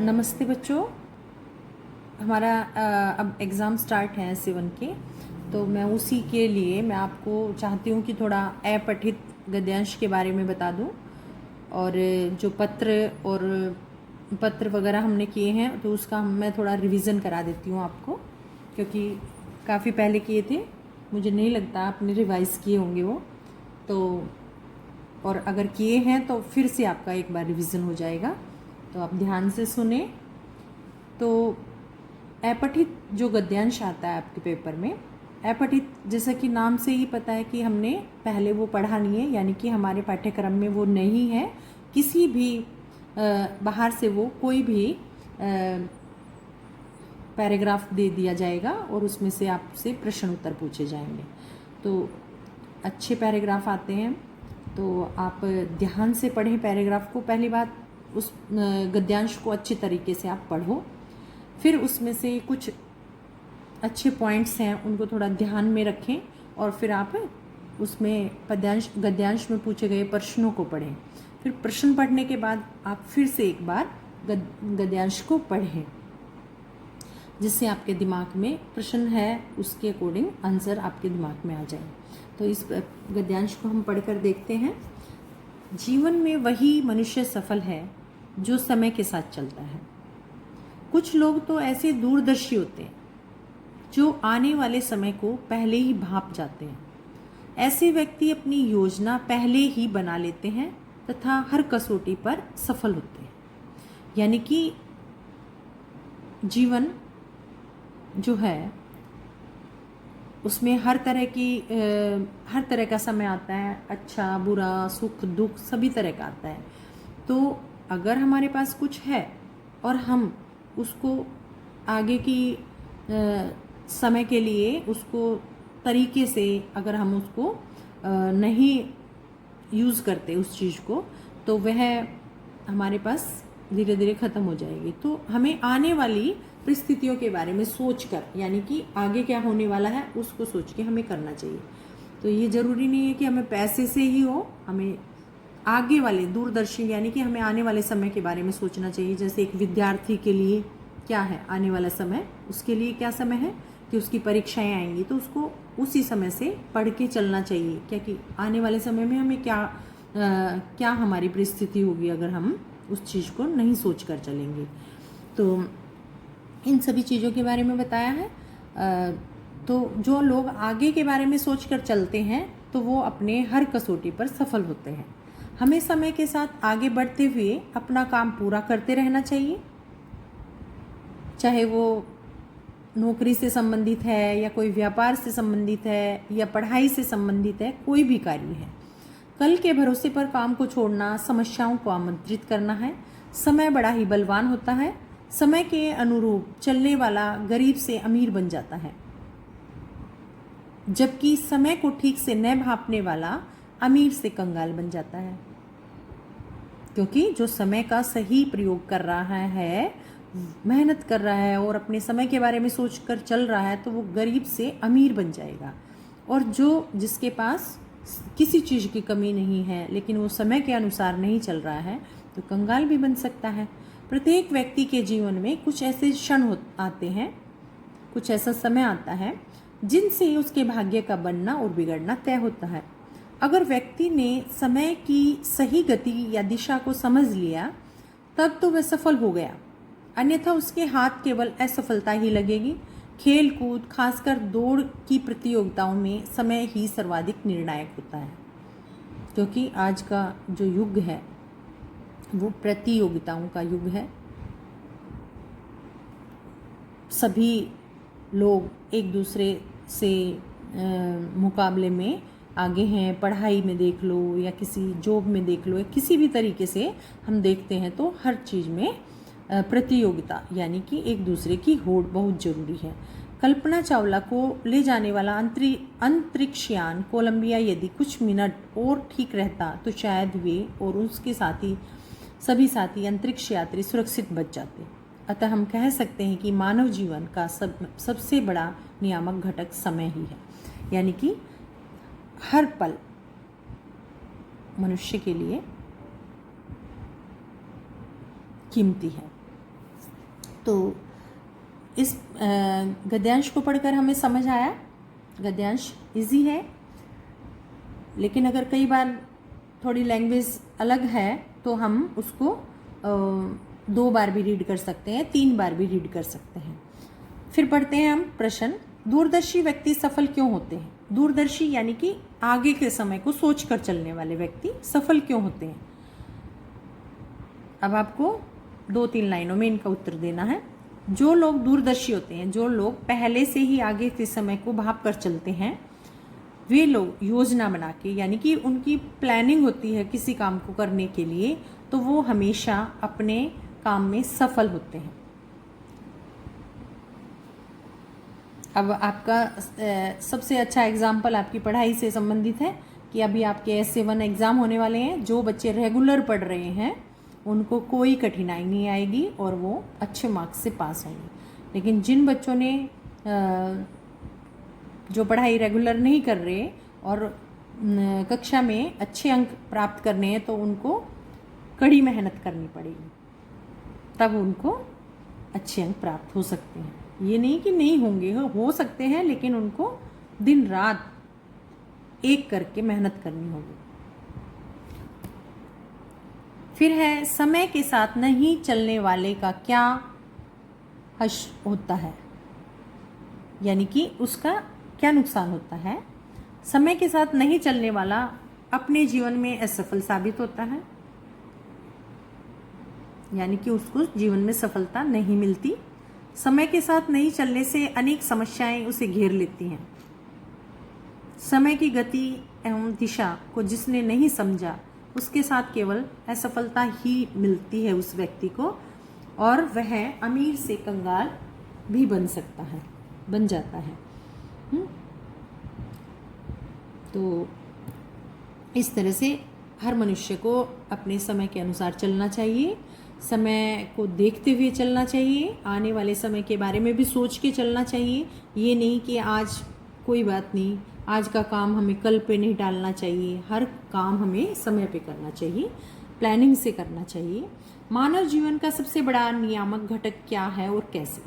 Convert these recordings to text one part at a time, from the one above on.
नमस्ते बच्चों। हमारा अब एग्ज़ाम स्टार्ट है 7 के, तो मैं उसी के लिए मैं आपको चाहती हूँ कि थोड़ा अपठित गद्यांश के बारे में बता दूँ, और जो पत्र वगैरह हमने किए हैं तो उसका मैं थोड़ा रिवीज़न करा देती हूँ आपको, क्योंकि काफ़ी पहले किए थे, मुझे नहीं लगता आपने रिवाइज़ किए होंगे वो तो, और अगर किए हैं तो फिर से आपका एक बार रिवीज़न हो जाएगा। तो आप ध्यान से सुने। तो अपठित जो गद्यांश आता है आपके पेपर में, अपठित जैसा कि नाम से ही पता है कि हमने पहले वो पढ़ा नहीं है, यानी कि हमारे पाठ्यक्रम में वो नहीं है। किसी भी बाहर से वो कोई भी पैराग्राफ दे दिया जाएगा और उसमें से आपसे प्रश्न उत्तर पूछे जाएंगे। तो अच्छे पैराग्राफ आते हैं, तो आप ध्यान से पढ़ें पैराग्राफ को। पहली बात, उस गद्यांश को अच्छे तरीके से आप पढ़ो, फिर उसमें से कुछ अच्छे पॉइंट्स हैं उनको थोड़ा ध्यान में रखें, और फिर आप उसमें गद्यांश में पूछे गए प्रश्नों को पढ़ें। फिर प्रश्न पढ़ने के बाद आप फिर से एक बार गद्यांश को पढ़ें, जिससे आपके दिमाग में प्रश्न है उसके अकॉर्डिंग आंसर आपके दिमाग में आ जाए। तो इस गद्यांश को हम पढ़कर देखते हैं। जीवन में वही मनुष्य सफल है जो समय के साथ चलता है। कुछ लोग तो ऐसे दूरदर्शी होते हैं जो आने वाले समय को पहले ही भांप जाते हैं। ऐसे व्यक्ति अपनी योजना पहले ही बना लेते हैं तथा हर कसौटी पर सफल होते हैं। यानी कि जीवन जो है उसमें हर तरह का समय आता है, अच्छा बुरा सुख दुख सभी तरह का आता है। तो अगर हमारे पास कुछ है और हम उसको आगे की समय के लिए उसको तरीके से अगर हम उसको नहीं यूज़ करते उस चीज़ को, तो वह हमारे पास धीरे धीरे ख़त्म हो जाएगी। तो हमें आने वाली परिस्थितियों के बारे में सोचकर, यानी कि आगे क्या होने वाला है उसको सोच के हमें करना चाहिए। तो ये ज़रूरी नहीं है कि हमें पैसे से ही हो, हमें आगे वाले दूरदर्शी यानी कि हमें आने वाले समय के बारे में सोचना चाहिए। जैसे एक विद्यार्थी के लिए क्या है आने वाला समय, उसके लिए क्या समय है कि उसकी परीक्षाएं आएंगी, तो उसको उसी समय से पढ़ के चलना चाहिए, क्योंकि आने वाले समय में हमें क्या हमारी परिस्थिति होगी अगर हम उस चीज़ को नहीं सोच कर चलेंगे। तो इन सभी चीज़ों के बारे में बताया है। तो जो लोग आगे के बारे में सोच कर चलते हैं तो वो अपने हर कसौटी पर सफल होते हैं। हमें समय के साथ आगे बढ़ते हुए अपना काम पूरा करते रहना चाहिए, चाहे वो नौकरी से संबंधित है या कोई व्यापार से संबंधित है या पढ़ाई से संबंधित है, कोई भी कार्य है। कल के भरोसे पर काम को छोड़ना समस्याओं को आमंत्रित करना है। समय बड़ा ही बलवान होता है। समय के अनुरूप चलने वाला गरीब से अमीर बन जाता है, जबकि समय को ठीक से न भांपने वाला अमीर से कंगाल बन जाता है। क्योंकि जो समय का सही प्रयोग कर रहा है, मेहनत कर रहा है और अपने समय के बारे में सोचकर चल रहा है, तो वो गरीब से अमीर बन जाएगा। और जिसके पास किसी चीज़ की कमी नहीं है लेकिन वो समय के अनुसार नहीं चल रहा है, तो कंगाल भी बन सकता है। प्रत्येक व्यक्ति के जीवन में कुछ ऐसे क्षण आते हैं, कुछ ऐसा समय आता है जिनसे उसके भाग्य का बनना और बिगड़ना तय होता है। अगर व्यक्ति ने समय की सही गति या दिशा को समझ लिया तब तो वह सफल हो गया, अन्यथा उसके हाथ केवल असफलता ही लगेगी। खेल कूद, खासकर दौड़ की प्रतियोगिताओं में समय ही सर्वाधिक निर्णायक होता है, क्योंकि आज का जो युग है वो प्रतियोगिताओं का युग है। सभी लोग एक दूसरे से मुकाबले में आगे हैं। पढ़ाई में देख लो या किसी जॉब में देख लो या किसी भी तरीके से हम देखते हैं तो हर चीज़ में प्रतियोगिता यानी कि एक दूसरे की होड़ बहुत ज़रूरी है। कल्पना चावला को ले जाने वाला अंतरिक्षयान कोलंबिया यदि कुछ मिनट और ठीक रहता तो शायद वे और उसके सभी साथी अंतरिक्ष यात्री सुरक्षित बच जाते। अतः हम कह सकते हैं कि मानव जीवन का सबसे बड़ा नियामक घटक समय ही है, यानी कि हर पल मनुष्य के लिए कीमती है। तो इस गद्यांश को पढ़कर हमें समझ आया, गद्यांश इजी है, लेकिन अगर कई बार थोड़ी लैंग्वेज अलग है तो हम उसको 2 बार भी रीड कर सकते हैं, 3 बार भी रीड कर सकते हैं। फिर पढ़ते हैं हम प्रश्न। दूरदर्शी व्यक्ति सफल क्यों होते हैं? दूरदर्शी यानी कि आगे के समय को सोचकर चलने वाले व्यक्ति सफल क्यों होते हैं? अब आपको 2-3 लाइनों में इनका उत्तर देना है। जो लोग दूरदर्शी होते हैं, जो लोग पहले से ही आगे के समय को भाप कर चलते हैं, वे लोग योजना बना के, यानी कि उनकी प्लानिंग होती है किसी काम को करने के लिए, तो वो हमेशा अपने काम में सफल होते हैं। अब आपका सबसे अच्छा एग्जाम्पल आपकी पढ़ाई से संबंधित है कि अभी आपके S7 एग्ज़ाम होने वाले हैं। जो बच्चे रेगुलर पढ़ रहे हैं उनको कोई कठिनाई नहीं आएगी और वो अच्छे मार्क्स से पास होंगे। लेकिन जिन बच्चों ने जो पढ़ाई रेगुलर नहीं कर रहे और कक्षा में अच्छे अंक प्राप्त करने हैं, तो उनको कड़ी मेहनत करनी पड़ेगी, तब उनको अच्छे अंक प्राप्त हो सकते हैं। ये नहीं कि नहीं होंगे, हो सकते हैं, लेकिन उनको दिन रात एक करके मेहनत करनी होगी। फिर है, समय के साथ नहीं चलने वाले का क्या हश होता है, यानी कि उसका क्या नुकसान होता है। समय के साथ नहीं चलने वाला अपने जीवन में असफल साबित होता है, यानी कि उसको जीवन में सफलता नहीं मिलती। समय के साथ नहीं चलने से अनेक समस्याएं उसे घेर लेती हैं। समय की गति एवं दिशा को जिसने नहीं समझा, उसके साथ केवल असफलता ही मिलती है उस व्यक्ति को, और वह अमीर से कंगाल भी बन जाता है। तो इस तरह से हर मनुष्य को अपने समय के अनुसार चलना चाहिए, समय को देखते हुए चलना चाहिए, आने वाले समय के बारे में भी सोच के चलना चाहिए। ये नहीं कि आज कोई बात नहीं, आज का काम हमें कल पे नहीं टालना चाहिए। हर काम हमें समय पे करना चाहिए, प्लानिंग से करना चाहिए। मानव जीवन का सबसे बड़ा नियामक घटक क्या है और कैसे,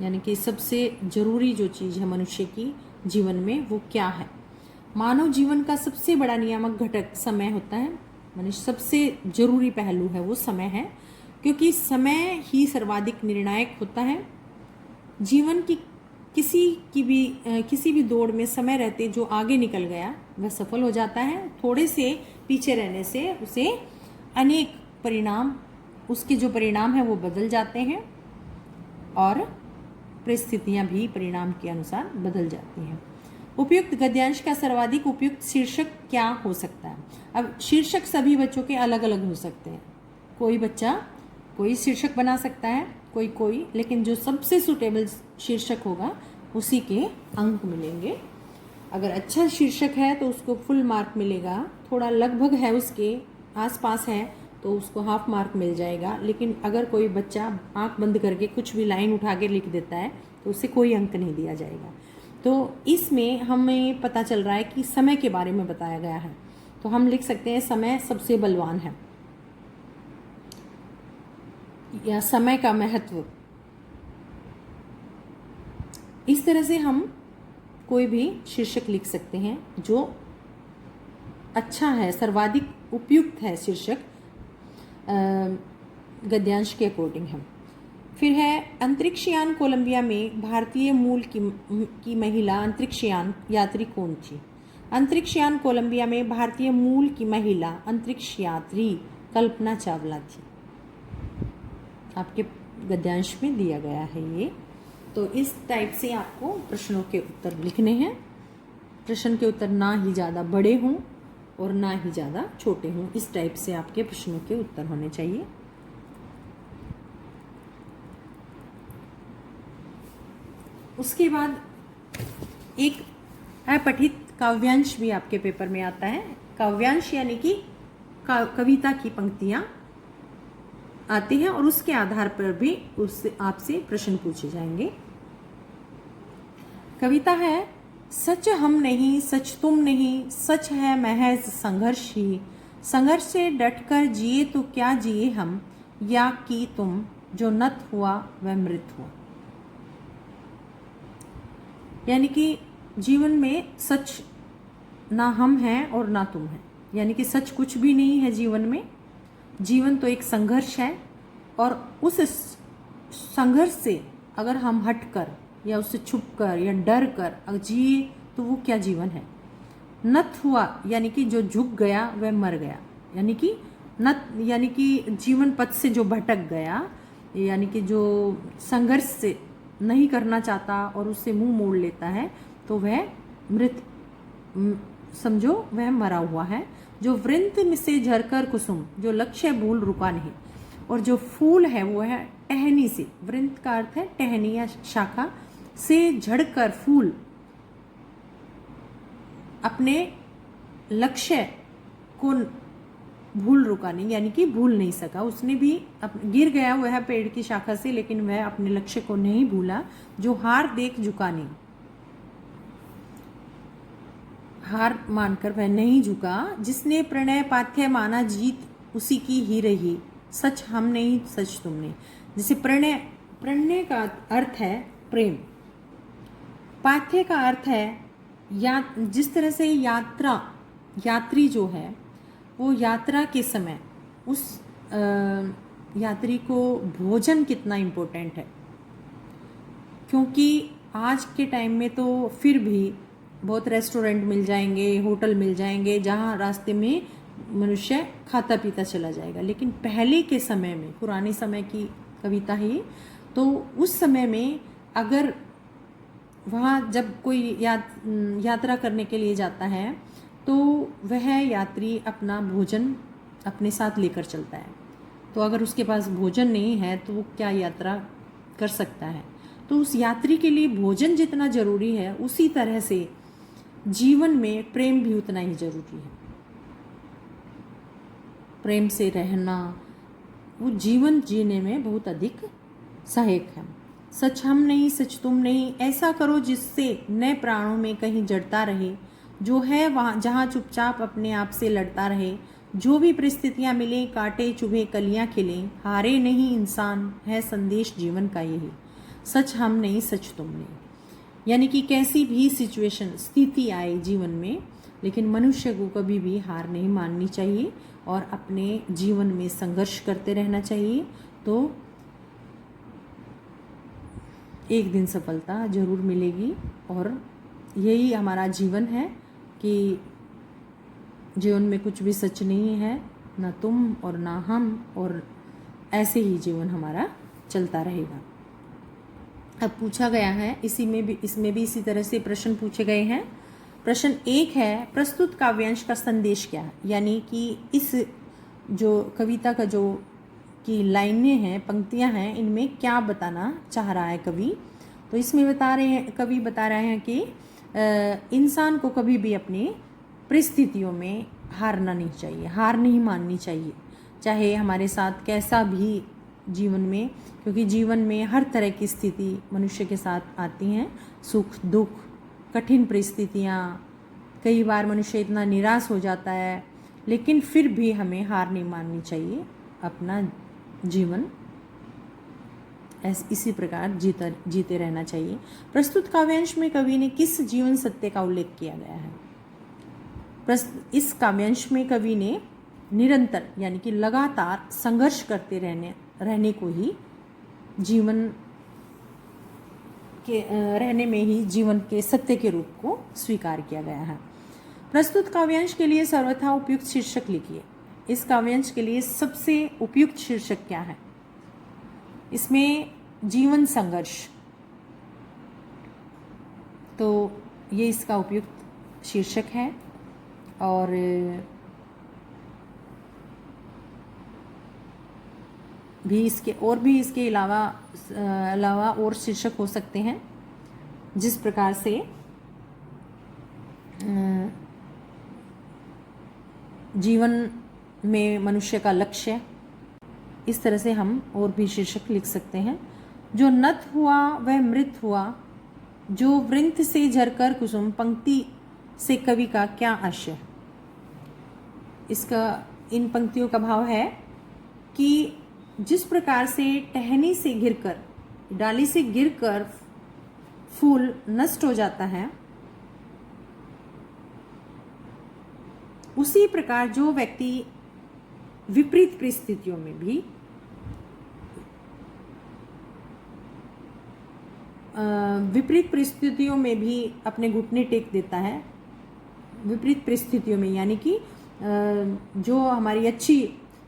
यानी कि सबसे जरूरी जो चीज़ है मनुष्य की जीवन में वो क्या है। मानव जीवन का सबसे बड़ा नियामक घटक समय होता है। मनुष्य सबसे जरूरी पहलू है वो समय है, क्योंकि समय ही सर्वाधिक निर्णायक होता है। जीवन की किसी भी दौड़ में समय रहते जो आगे निकल गया वह सफल हो जाता है। थोड़े से पीछे रहने से उसे अनेक परिणाम, उसके जो परिणाम है वो बदल जाते हैं और परिस्थितियां भी परिणाम के अनुसार बदल जाती हैं। उपयुक्त गद्यांश का सर्वाधिक उपयुक्त शीर्षक क्या हो सकता है? अब शीर्षक सभी बच्चों के अलग अलग हो सकते हैं। कोई बच्चा कोई शीर्षक बना सकता है, कोई, लेकिन जो सबसे सूटेबल शीर्षक होगा उसी के अंक मिलेंगे। अगर अच्छा शीर्षक है तो उसको फुल मार्क मिलेगा, थोड़ा लगभग है उसके आसपास है तो उसको हाफ मार्क मिल जाएगा। लेकिन अगर कोई बच्चा आंख बंद करके कुछ भी लाइन उठा के लिख देता है तो उसे कोई अंक नहीं दिया जाएगा। तो इसमें हमें पता चल रहा है कि समय के बारे में बताया गया है, तो हम लिख सकते हैं समय सबसे बलवान है, या समय का महत्व। इस तरह से हम कोई भी शीर्षक लिख सकते हैं जो अच्छा है, सर्वाधिक उपयुक्त है शीर्षक गद्यांश के अकॉर्डिंग है। फिर है, अंतरिक्षयान कोलंबिया में भारतीय मूल की महिला अंतरिक्षयान यात्री कौन थी? अंतरिक्षयान कोलंबिया में भारतीय मूल की महिला अंतरिक्ष यात्री कल्पना चावला थी। आपके गद्यांश में दिया गया है ये। तो इस टाइप से आपको प्रश्नों के उत्तर लिखने हैं। प्रश्न के उत्तर ना ही ज़्यादा बड़े हों और ना ही ज़्यादा छोटे हों, इस टाइप से आपके प्रश्नों के उत्तर होने चाहिए। उसके बाद एक अपठित काव्यांश भी आपके पेपर में आता है। काव्यांश यानी कि कविता की पंक्तियां आती हैं और उसके आधार पर भी उससे आपसे प्रश्न पूछे जाएंगे। कविता है, सच हम नहीं, सच तुम नहीं, सच है महज संघर्ष ही। संघर्ष से डटकर जिए तो क्या जिए हम, या कि तुम जो नत हुआ वह मृत हुआ। यानी कि जीवन में सच ना हम हैं और ना तुम हैं, यानी कि सच कुछ भी नहीं है जीवन में। जीवन तो एक संघर्ष है, और उस संघर्ष से अगर हम हटकर या उससे छुपकर या डर कर अगर जिए तो वो क्या जीवन है। नत हुआ यानी कि जो झुक गया वह मर गया, यानी कि नत यानी कि जीवन पथ से जो भटक गया, यानी कि जो संघर्ष से नहीं करना चाहता और उससे मुंह मोड़ लेता है, तो वह मृत समझो, वह मरा हुआ है। जो वृंत से झरकर कुसुम, जो लक्ष्य भूल रुका नहीं, और जो फूल है वो है टहनी से, वृंत का अर्थ है टहनी या शाखा से झड़कर फूल अपने लक्ष्य को भूल रुका नहीं, यानी कि भूल नहीं सका। उसने भी गिर गया वह पेड़ की शाखा से, लेकिन वह अपने लक्ष्य को नहीं भूला। जो हार देख झुका नहीं, हार मानकर वह नहीं झुका। जिसने प्रणय पाथ्य माना जीत उसी की ही रही, सच हम नहीं सच तुम नहीं। जैसे प्रणय का अर्थ है प्रेम, पाथ्य का अर्थ है या जिस तरह से यात्री जो है वो यात्रा के समय उस यात्री को भोजन कितना इम्पोर्टेंट है, क्योंकि आज के टाइम में तो फिर भी बहुत रेस्टोरेंट मिल जाएंगे, होटल मिल जाएंगे जहाँ रास्ते में मनुष्य खाता पीता चला जाएगा। लेकिन पहले के समय में, पुराने समय की कविता ही, तो उस समय में अगर वहाँ जब कोई यात्रा करने के लिए जाता है तो वह यात्री अपना भोजन अपने साथ लेकर चलता है। तो अगर उसके पास भोजन नहीं है तो वो क्या यात्रा कर सकता है। तो उस यात्री के लिए भोजन जितना ज़रूरी है, उसी तरह से जीवन में प्रेम भी उतना ही ज़रूरी है। प्रेम से रहना वो जीवन जीने में बहुत अधिक सहायक है। सच हम नहीं सच तुम नहीं, ऐसा करो जिससे नए प्राणों में कहीं जड़ता रहे, जो है वहाँ जहाँ चुपचाप अपने आप से लड़ता रहे। जो भी परिस्थितियाँ मिले, काटे चुभे कलियाँ खिलें, हारे नहीं इंसान है संदेश जीवन का यही, सच हम नहीं सच तुम नहीं। यानी कि कैसी भी सिचुएशन स्थिति आए जीवन में, लेकिन मनुष्य को कभी भी हार नहीं माननी चाहिए और अपने जीवन में संघर्ष करते रहना चाहिए। तो एक दिन सफलता जरूर मिलेगी। और यही हमारा जीवन है कि जीवन में कुछ भी सच नहीं है, ना तुम और ना हम, और ऐसे ही जीवन हमारा चलता रहेगा। अब पूछा गया है इसमें भी इसी तरह से प्रश्न पूछे गए हैं। प्रश्न 1 है, प्रस्तुत काव्यांश का संदेश क्या है। यानी कि इस जो कविता का जो की लाइनें हैं, पंक्तियां हैं, इनमें क्या बताना चाह रहा है कवि। तो इसमें कवि बता रहे हैं कि इंसान को कभी भी अपनी परिस्थितियों में हारना नहीं चाहिए, हार नहीं माननी चाहिए, चाहे हमारे साथ कैसा भी जीवन में, क्योंकि जीवन में हर तरह की स्थिति मनुष्य के साथ आती हैं, सुख दुख, कठिन परिस्थितियाँ। कई बार मनुष्य इतना निराश हो जाता है, लेकिन फिर भी हमें हार नहीं माननी चाहिए। अपना जीवन इसी प्रकार जीते रहना चाहिए। प्रस्तुत काव्यांश में कवि ने किस जीवन सत्य का उल्लेख किया गया है। इस काव्यांश में कवि ने निरंतर यानी कि लगातार संघर्ष करते रहने को ही जीवन के रहने में ही जीवन के सत्य के रूप को स्वीकार किया गया है। प्रस्तुत काव्यांश के लिए सर्वथा उपयुक्त शीर्षक लिखिए। इस काव्यांश के लिए सबसे उपयुक्त शीर्षक क्या है। इसमें जीवन संघर्ष, तो ये इसका उपयुक्त शीर्षक है। और इसके अलावा और शीर्षक हो सकते हैं, जिस प्रकार से जीवन में मनुष्य का लक्ष्य, इस तरह से हम और भी शीर्षक लिख सकते हैं। जो नत हुआ वह मृत हुआ, जो वृंत से झरकर कुसुम, पंक्ति से कवि का क्या आशय। इन पंक्तियों का भाव है कि जिस प्रकार से टहनी से गिरकर, डाली से गिरकर फूल नष्ट हो जाता है, उसी प्रकार जो व्यक्ति विपरीत परिस्थितियों में भी अपने घुटने टेक देता है, विपरीत परिस्थितियों में, यानी कि जो हमारी अच्छी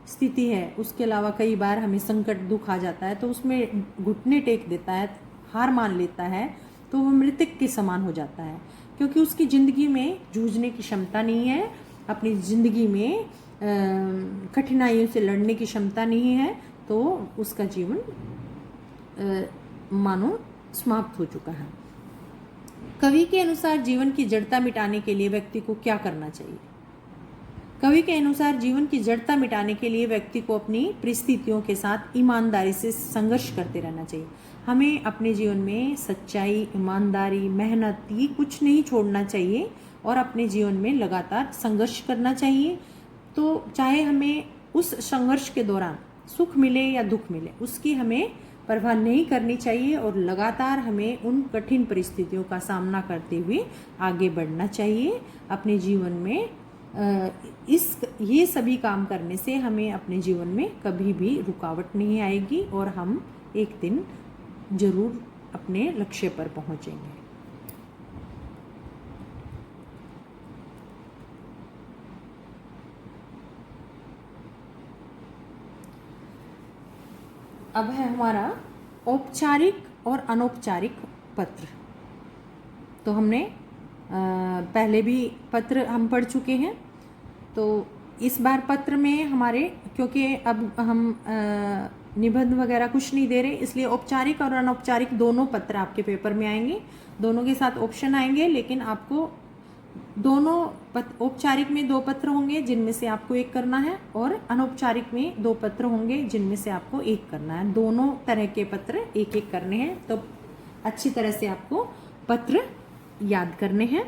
स्थिति है उसके अलावा कई बार हमें संकट दुख आ जाता है, तो उसमें घुटने टेक देता है, हार मान लेता है, तो वो मृतक के समान हो जाता है, क्योंकि उसकी ज़िंदगी में जूझने की क्षमता नहीं है, अपनी ज़िंदगी में कठिनाइयों से लड़ने की क्षमता नहीं है, तो उसका जीवन मानो समाप्त हो चुका है। कवि के अनुसार जीवन की जड़ता मिटाने के लिए व्यक्ति को क्या करना चाहिए? कवि के अनुसार जीवन की जड़ता मिटाने के लिए व्यक्ति को अपनी परिस्थितियों के साथ ईमानदारी से संघर्ष करते रहना चाहिए। हमें अपने जीवन में सच्चाई, ईमानदारी, मेहनत, ये कुछ नहीं छोड़ना चाहिए और अपने जीवन में लगातार संघर्ष करना चाहिए। तो चाहे हमें उस संघर्ष के दौरान सुख मिले या दुख मिले, उसकी हमें परवाह नहीं करनी चाहिए और लगातार हमें उन कठिन परिस्थितियों का सामना करते हुए आगे बढ़ना चाहिए। अपने जीवन में ये सभी काम करने से हमें अपने जीवन में कभी भी रुकावट नहीं आएगी और हम एक दिन जरूर अपने लक्ष्य पर पहुंचेंगे। अब है हमारा औपचारिक और अनौपचारिक पत्र। तो हमने पहले भी पत्र हम पढ़ चुके हैं, तो इस बार पत्र में हमारे, क्योंकि अब हम निबंध वगैरह कुछ नहीं दे रहे, इसलिए औपचारिक और अनौपचारिक दोनों पत्र आपके पेपर में आएंगे, दोनों के साथ ऑप्शन आएंगे, लेकिन आपको दोनों औपचारिक में 2 पत्र होंगे जिनमें से आपको एक करना है, और अनौपचारिक में 2 पत्र होंगे जिनमें से आपको एक करना है। दोनों तरह के पत्र एक एक करने हैं, तो अच्छी तरह से आपको पत्र याद करने हैं।